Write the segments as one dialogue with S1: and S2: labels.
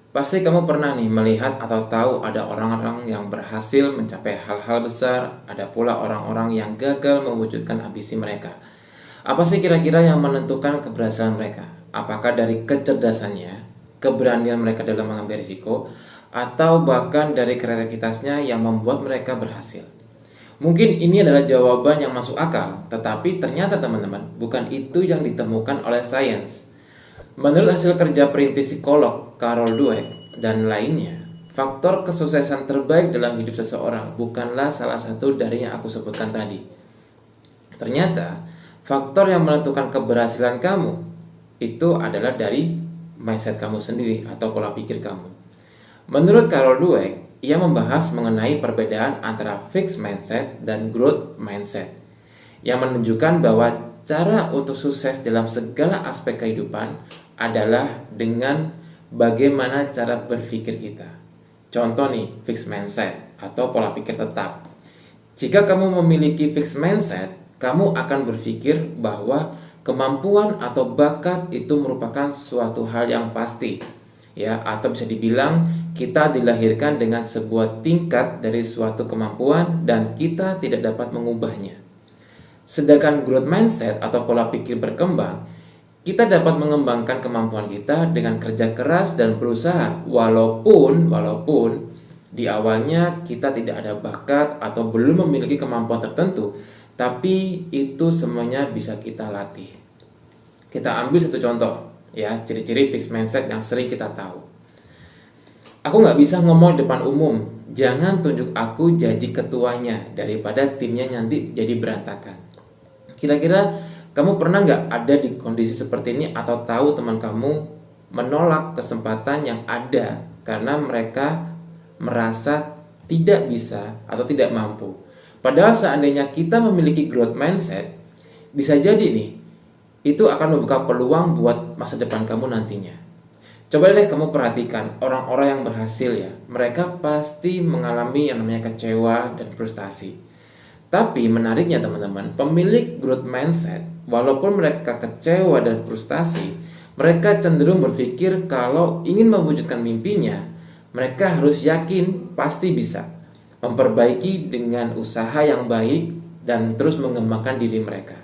S1: Pasti kamu pernah nih melihat atau tahu ada orang-orang yang berhasil mencapai hal-hal besar, ada pula orang-orang yang gagal mewujudkan ambisi mereka. Apa sih kira-kira yang menentukan keberhasilan mereka? Apakah dari kecerdasannya, keberanian mereka dalam mengambil risiko, atau bahkan dari kreativitasnya yang membuat mereka berhasil? Mungkin ini adalah jawaban yang masuk akal, tetapi ternyata teman-teman, bukan itu yang ditemukan oleh sains. Menurut hasil kerja perintis psikolog Carol Dweck dan lainnya, faktor kesuksesan terbaik dalam hidup seseorang bukanlah salah satu dari yang aku sebutkan tadi. Ternyata, faktor yang menentukan keberhasilan kamu itu adalah dari mindset kamu sendiri atau pola pikir kamu. Menurut Carol Dweck, ia membahas mengenai perbedaan antara fixed mindset dan growth mindset, yang menunjukkan bahwa cara untuk sukses dalam segala aspek kehidupan adalah dengan bagaimana cara berpikir kita. Contoh nih, fixed mindset atau pola pikir tetap. Jika kamu memiliki fixed mindset, kamu akan berpikir bahwa kemampuan atau bakat itu merupakan suatu hal yang pasti. Ya, atau bisa dibilang kita dilahirkan dengan sebuah tingkat dari suatu kemampuan dan kita tidak dapat mengubahnya. Sedangkan growth mindset atau pola pikir berkembang, kita dapat mengembangkan kemampuan kita dengan kerja keras dan berusaha walaupun di awalnya kita tidak ada bakat atau belum memiliki kemampuan tertentu, tapi itu semuanya bisa kita latih. Kita ambil satu contoh ya, ciri-ciri fixed mindset yang sering kita tahu. Aku nggak bisa ngomong di depan umum, jangan tunjuk aku jadi ketuanya daripada timnya nanti jadi berantakan. Kira-kira kamu pernah nggak ada di kondisi seperti ini atau tahu teman kamu menolak kesempatan yang ada karena mereka merasa tidak bisa atau tidak mampu. Padahal seandainya kita memiliki growth mindset, bisa jadi nih, itu akan membuka peluang buat masa depan kamu nantinya. Coba deh kamu perhatikan orang-orang yang berhasil ya, mereka pasti mengalami yang namanya kecewa dan frustasi. Tapi menariknya teman-teman, pemilik growth mindset, walaupun mereka kecewa dan frustasi, mereka cenderung berpikir kalau ingin mewujudkan mimpinya, mereka harus yakin pasti bisa memperbaiki dengan usaha yang baik dan terus mengembangkan diri mereka.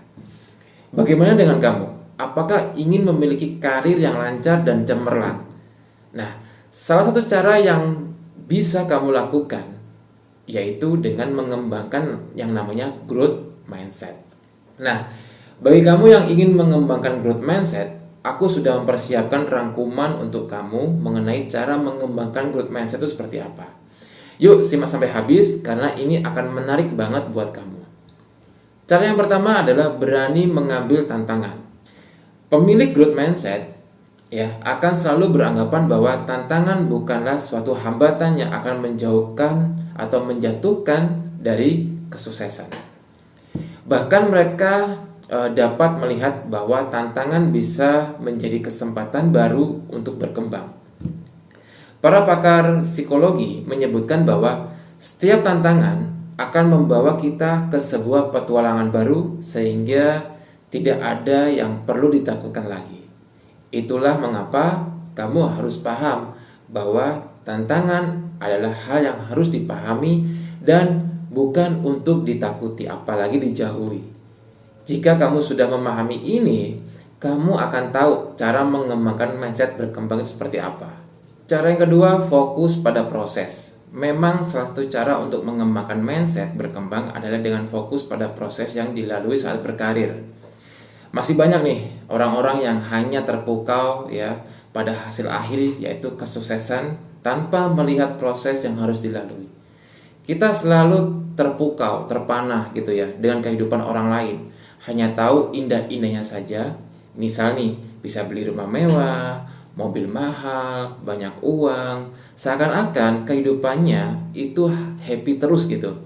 S1: Bagaimana dengan kamu? Apakah ingin memiliki karir yang lancar dan cemerlang? Nah, salah satu cara yang bisa kamu lakukan yaitu dengan mengembangkan yang namanya growth mindset. Nah, bagi kamu yang ingin mengembangkan growth mindset, aku sudah mempersiapkan rangkuman untuk kamu mengenai cara mengembangkan growth mindset itu seperti apa. Yuk simak sampai habis karena ini akan menarik banget buat kamu. Cara yang pertama adalah berani mengambil tantangan. Pemilik growth mindset ya akan selalu beranggapan bahwa tantangan bukanlah suatu hambatan yang akan menjauhkan atau menjatuhkan dari kesuksesan. Bahkan mereka dapat melihat bahwa tantangan bisa menjadi kesempatan baru untuk berkembang. Para pakar psikologi menyebutkan bahwa setiap tantangan akan membawa kita ke sebuah petualangan baru sehingga tidak ada yang perlu ditakutkan lagi. Itulah mengapa kamu harus paham bahwa tantangan adalah hal yang harus dipahami dan bukan untuk ditakuti, apalagi dijauhi. Jika kamu sudah memahami ini, kamu akan tahu cara mengembangkan mindset berkembang seperti apa. Cara yang kedua, fokus pada proses. Memang salah satu cara untuk mengembangkan mindset berkembang adalah dengan fokus pada proses yang dilalui saat berkarir. Masih banyak nih orang-orang yang hanya terpukau ya pada hasil akhir yaitu kesuksesan tanpa melihat proses yang harus dilalui. Kita selalu terpukau, terpanah gitu ya dengan kehidupan orang lain. Hanya tahu indah-indahnya saja. Misal nih, bisa beli rumah mewah, mobil mahal, banyak uang. Seakan-akan kehidupannya itu happy terus gitu.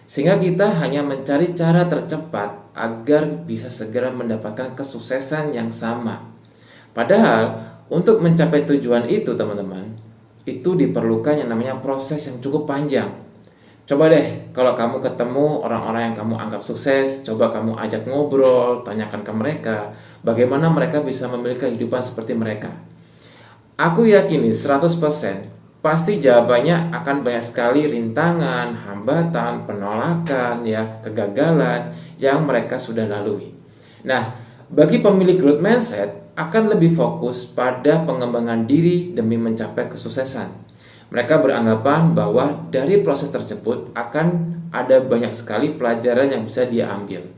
S1: Sehingga kita hanya mencari cara tercepat agar bisa segera mendapatkan kesuksesan yang sama. Padahal untuk mencapai tujuan itu teman-teman, itu diperlukan yang namanya proses yang cukup panjang. Coba deh kalau kamu ketemu orang-orang yang kamu anggap sukses, coba kamu ajak ngobrol, tanyakan ke mereka bagaimana mereka bisa memiliki kehidupan seperti mereka. Aku yakini 100% pasti jawabannya akan banyak sekali rintangan, hambatan, penolakan, ya, kegagalan yang mereka sudah lalui. Nah, bagi pemilik growth mindset akan lebih fokus pada pengembangan diri demi mencapai kesuksesan. Mereka beranggapan bahwa dari proses tersebut akan ada banyak sekali pelajaran yang bisa dia ambil.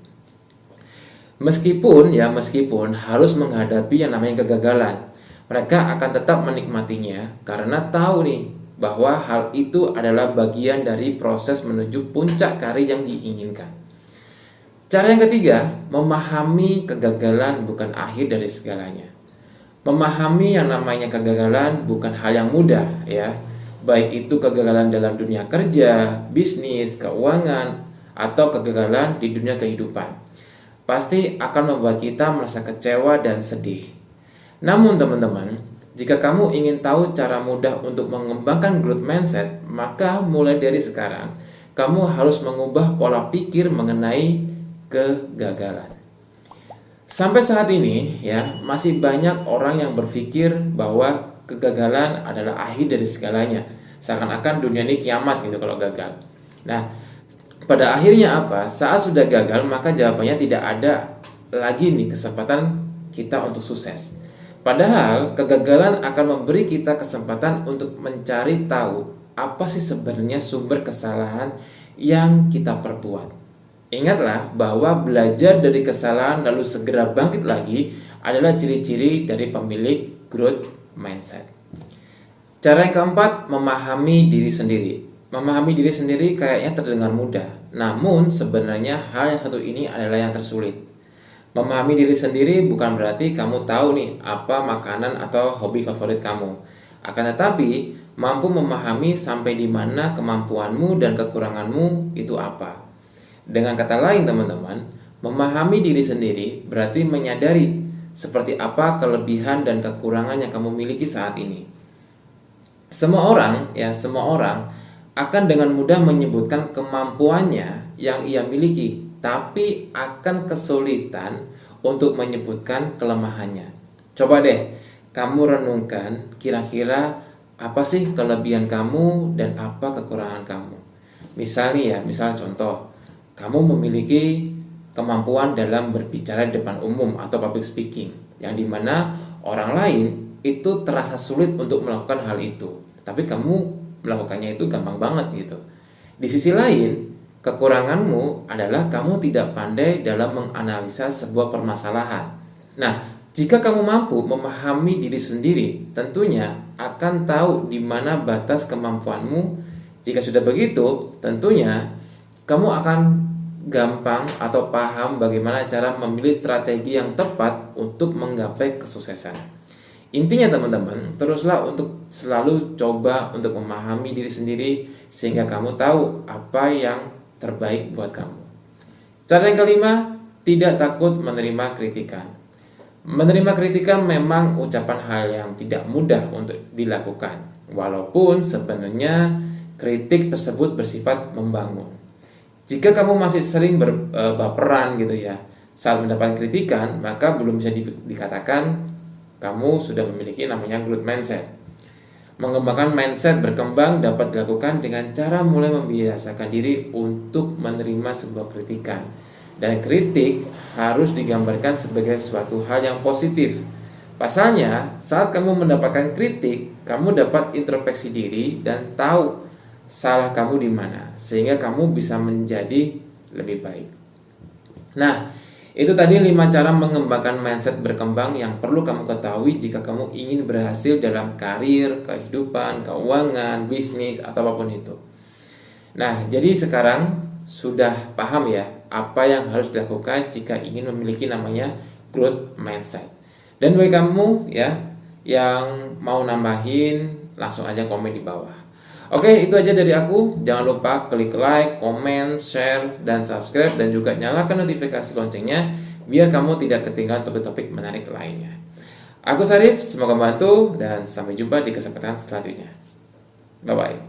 S1: Meskipun harus menghadapi yang namanya kegagalan, mereka akan tetap menikmatinya karena tahu nih bahwa hal itu adalah bagian dari proses menuju puncak karir yang diinginkan. Cara yang ketiga, memahami kegagalan bukan akhir dari segalanya. Memahami yang namanya kegagalan bukan hal yang mudah, ya. Baik itu kegagalan dalam dunia kerja, bisnis, keuangan, atau kegagalan di dunia kehidupan, pasti akan membuat kita merasa kecewa dan sedih. Namun teman-teman, jika kamu ingin tahu cara mudah untuk mengembangkan growth mindset, maka mulai dari sekarang, kamu harus mengubah pola pikir mengenai kegagalan. Sampai saat ini, ya, masih banyak orang yang berpikir bahwa kegagalan adalah akhir dari segalanya. Seakan-akan dunia ini kiamat gitu kalau gagal. Nah, pada akhirnya apa? Saat sudah gagal, maka jawabannya tidak ada lagi nih kesempatan kita untuk sukses. Padahal kegagalan akan memberi kita kesempatan untuk mencari tahu apa sih sebenarnya sumber kesalahan yang kita perbuat. Ingatlah bahwa belajar dari kesalahan lalu segera bangkit lagi adalah ciri-ciri dari pemilik growth mindset. Cara yang keempat, memahami diri sendiri. Memahami diri sendiri kayaknya terdengar mudah, namun sebenarnya hal yang satu ini adalah yang tersulit. Memahami diri sendiri bukan berarti kamu tahu nih apa makanan atau hobi favorit kamu. Akan tetapi, mampu memahami sampai di mana kemampuanmu dan kekuranganmu itu apa. Dengan kata lain teman-teman, memahami diri sendiri berarti menyadari seperti apa kelebihan dan kekurangan yang kamu miliki saat ini. Semua orang akan dengan mudah menyebutkan kemampuannya yang ia miliki, tapi akan kesulitan untuk menyebutkan kelemahannya. Coba deh, kamu renungkan kira-kira apa sih kelebihan kamu dan apa kekurangan kamu. Misal contoh, kamu memiliki kemampuan dalam berbicara di depan umum atau public speaking, yang dimana orang lain itu terasa sulit untuk melakukan hal itu, tapi kamu melakukannya itu gampang banget gitu. Di sisi lain, kekuranganmu adalah kamu tidak pandai dalam menganalisa sebuah permasalahan. Nah, jika kamu mampu memahami diri sendiri, tentunya akan tahu di mana batas kemampuanmu. Jika sudah begitu, tentunya kamu akan gampang atau paham bagaimana cara memilih strategi yang tepat untuk menggapai kesuksesan. Intinya teman-teman, teruslah untuk selalu coba untuk memahami diri sendiri sehingga kamu tahu apa yang terbaik buat kamu. Cara yang kelima, tidak takut menerima kritikan. Menerima kritikan memang ucapan hal yang tidak mudah untuk dilakukan, walaupun sebenarnya kritik tersebut bersifat membangun. Jika kamu masih sering berbaperan gitu ya saat mendapatkan kritikan, maka belum bisa dikatakan kamu sudah memiliki namanya growth mindset. Mengembangkan mindset berkembang dapat dilakukan dengan cara mulai membiasakan diri untuk menerima sebuah kritikan. Dan kritik harus digambarkan sebagai suatu hal yang positif. Pasalnya, saat kamu mendapatkan kritik, kamu dapat introspeksi diri dan tahu salah kamu di mana, sehingga kamu bisa menjadi lebih baik. Nah, itu tadi 5 cara mengembangkan mindset berkembang yang perlu kamu ketahui jika kamu ingin berhasil dalam karir, kehidupan, keuangan, bisnis, atau apapun itu. Nah, jadi sekarang sudah paham ya apa yang harus dilakukan jika ingin memiliki namanya growth mindset. Dan bagi kamu ya yang mau nambahin, langsung aja komen di bawah. Oke, itu aja dari aku. Jangan lupa klik like, komen, share, dan subscribe, dan juga nyalakan notifikasi loncengnya biar kamu tidak ketinggalan topik-topik menarik lainnya. Aku Sarif, semoga membantu dan sampai jumpa di kesempatan selanjutnya. Bye-bye.